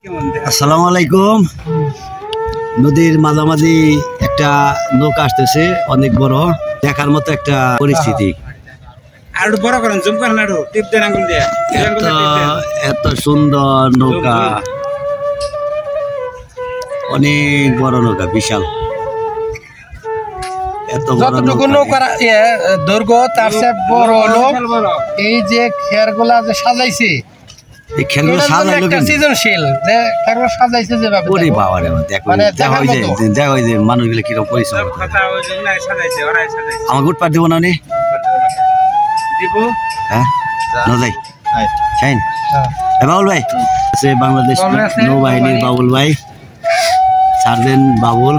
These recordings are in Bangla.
আসসালামু আলাইকুম। নদীর মাঝামাঝি একটা নৌকা আসতেছে, অনেক বড়, দেখার মতো একটা পরিস্থিতি। এত সুন্দর নৌকা, অনেক বড় নৌকা, বিশাল। যতটুকু নৌকার দৈর্ঘ্য তার চেয়ে বড় হলো এই যে খেরগুলা যে সাজাইছে, এই খেরগুলো সাজাইলো একটা সৃজনশীল যে খেরগুলো সাজাইছে যেভাবে, ওরে বাবা রে, দেখো যে মানুষগুলো কিরকম পরিশ্রম করে। আমাকে উঠপার দিব না নে, হ্যাঁ না যাই শাইন বাবুল ভাই আছে, বাংলাদেশ নৌবাহিনীর বাবুল ভাই, সার্জেন্ট বাবুল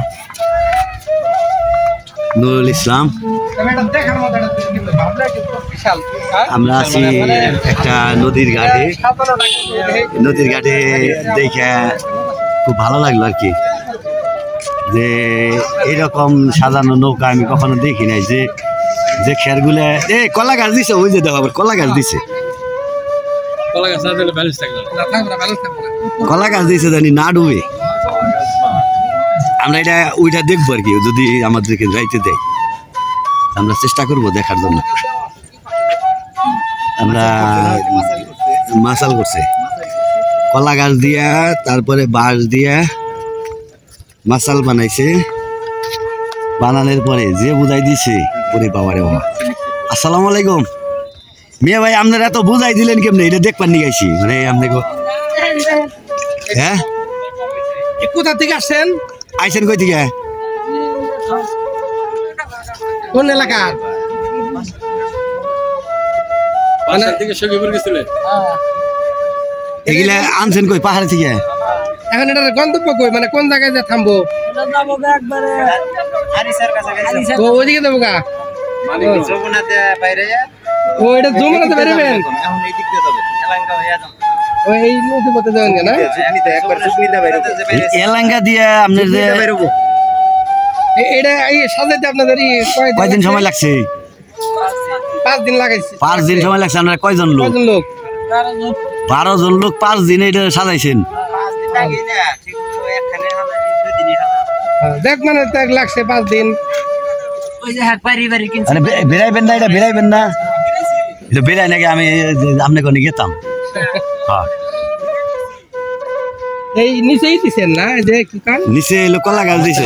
নুরুল ইসলাম। আমরা আছি একটা নদীর ঘাটে। নদীর ঘাটে দেখে খুব ভালো লাগলো আর কি, যে এইরকম সাজানো নৌকা আমি কখনো দেখি নাই। যে যে খেরগুলা কলা গাছ দিছে, ওই যে দেখো আবার কলা গাছ দিছে, কলা গাছ দিছে জানি না ডুবে। আমরা এটা ওইটা দেখবো আর কি, যদি আমাদেরকে যাইতে দেয় আমরা চেষ্টা করব দেখার জন্য। আমরা মাসাল করছে কলা গাছ দিয়া, তারপরে বাঁশ দিয়া মাসাল বানাইছে। বানানোর পরে যে বুঝাই দিছে, ওরে বাবা রে বাবা। আসসালামু আলাইকুম মিয়া ভাই, আপনারা এত বুঝাই দিলেন কেমনে? এটা দেখবার নিয়ে গাইছি মানে আপনি। হ্যাঁ, কোথা থেকে আসছেন? আইসেন কই থেকে? কোন এলাকার? এগুলা আনছেন কই? পাহাড় থেকে। এখন এটার গন্তব্য কই, মানে কোন জায়গায় যে থামবো? ওইদিকে যাবো গা? ও এটা যমুনাতে বেরোবেন? এই নদী পথে যাবেন না? এলাঙ্গা দিয়ে আপনার যে এটা সাজাইতে আপনাদের কয়দিন সময় লাগছে? 5 দিন লাগাইছে। 5 দিন সময় লাগছে। আপনারা কয়জন লোক? 12 জন লোক 5 দিন এটা সাজাইছেন? দেখ মানে লাগছে 5 দিন। বেড়াইবেন না? এটা বেড়াইবেন না? এটা বেড়াই নাকি? আমি আপনি কোনে গেতাম। হ্যাঁ, এই নিচেই দিছেন না? যে নিচে এলো কলা গাছ দিছে।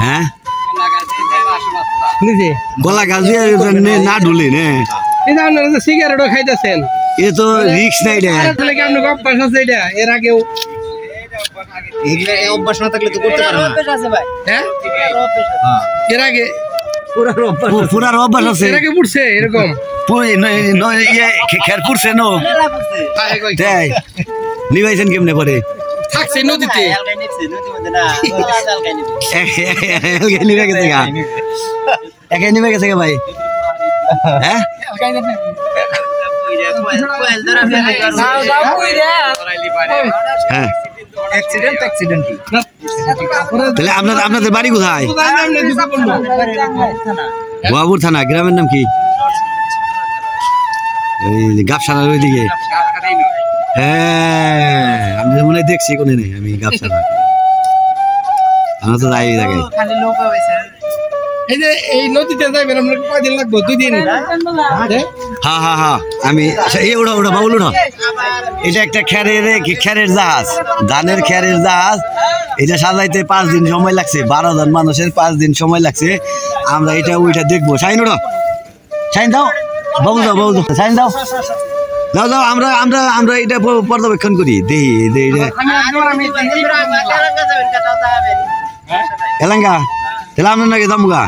হ্যাঁ, কলা গাছ দিয়ে না ঢুলে নে। আপনারা সিগারেটও খাইতেছেন, এ তো রিক্স নাই রে। আপনার অভ্যাস আছে এটা? এর আগেও অভ্যাস না থাকলে তো করতে পারে না। হ্যাঁ, এর আগে পুরার অভ্যাস আছে। এর আগে পড়ছে এরকম খের পুরছে নো নিবাইছেন কেমনে পরে? থাকছে নদীতে। নিবে গেছে গা, একাই নিবে গেছে গা ভাই। হ্যাঁ, হ্যাঁ, তাহলে আপনাদের বাড়ি কোথায়? বাবুর থানা। গ্রামের নাম কি? গাবসানার ওইদিকে। হ্যাঁ, আমি মনে হয় দেখছি কোনে নেই আমি গাবসানা। আমরা তো যাই জায়গায়। এই যে এই নদীতে যাইবেন আপনার কয়দিন লাগবে? 2 দিন। হ্যাঁ হ্যাঁ হ্যাঁ, আমি ওটা ওটা বাবুল ওটা। এটা একটা খেরের জাহাজ, ধানের খেরের জাহাজ। এটা সাজাইতে 5 দিন সময় লাগছে। 12 জন মানুষের 5 দিন সময় লাগছে। আমরা এটা ওইটা দেখবো। সাইন ওটা, সাইন দাও বাবুল, দাও বাবুল, সাইন দাও, দাও দাও। আমরা আমরা আমরা এটা পর্যবেক্ষণ করি, দেখি এলাঙ্গা। তাহলে আপনার নাকি দামুগা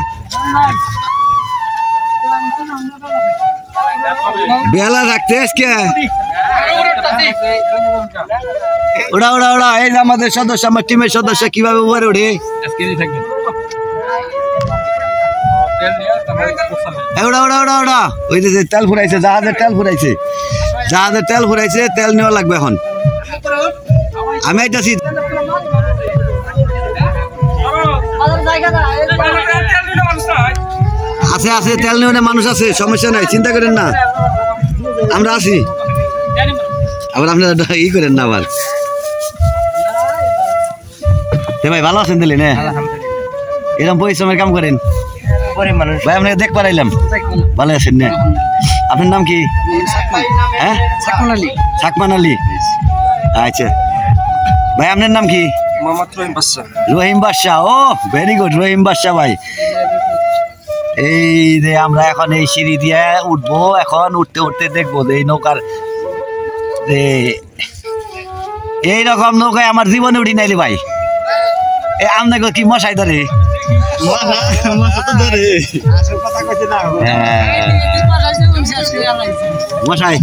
বেলা রাখতে আজকে। ওরা ওরা ওরা এই যে আমাদের সদস্য, আমার টিমের সদস্য কিভাবে উপরে ওঠে। ওরা ওরা ওরা ওরা ওই যে তেল ফুরাইছে, জাহাজের তেল ফুরাইছে, জাহাজের তেল ফুরাইছে, তেল নেওয়া লাগবে এখন। আমি আইতাছি। আছে আছে, তেল নেওয়া মানুষ আছে, সমস্যা নাই, চিন্তা করেন না, আমরা আছি। আবার আপনারা ই করেন না আবার ভাই ভালো আছেন দিলেন এরকম পরিশ্রমের কাম করেন ভাই আপনাকে দেখ পারাইলাম ভালো আছেন না আপনার নাম কি হ্যাঁ সাকমান আলী আচ্ছা ভাই আপনার নাম কি রহিম বাদশাহ ও ভেরি গুড রহিম বাদশাহ ভাই এই যে আমরা এখন এই সিঁড়ি দিয়ে উঠবো এখন উঠতে উঠতে দেখবো যে এই নৌকার এইরকম নৌকায় আমার জীবনে উঠি নাইলে ভাই আপনাকে কি মশাই ধরে মশাই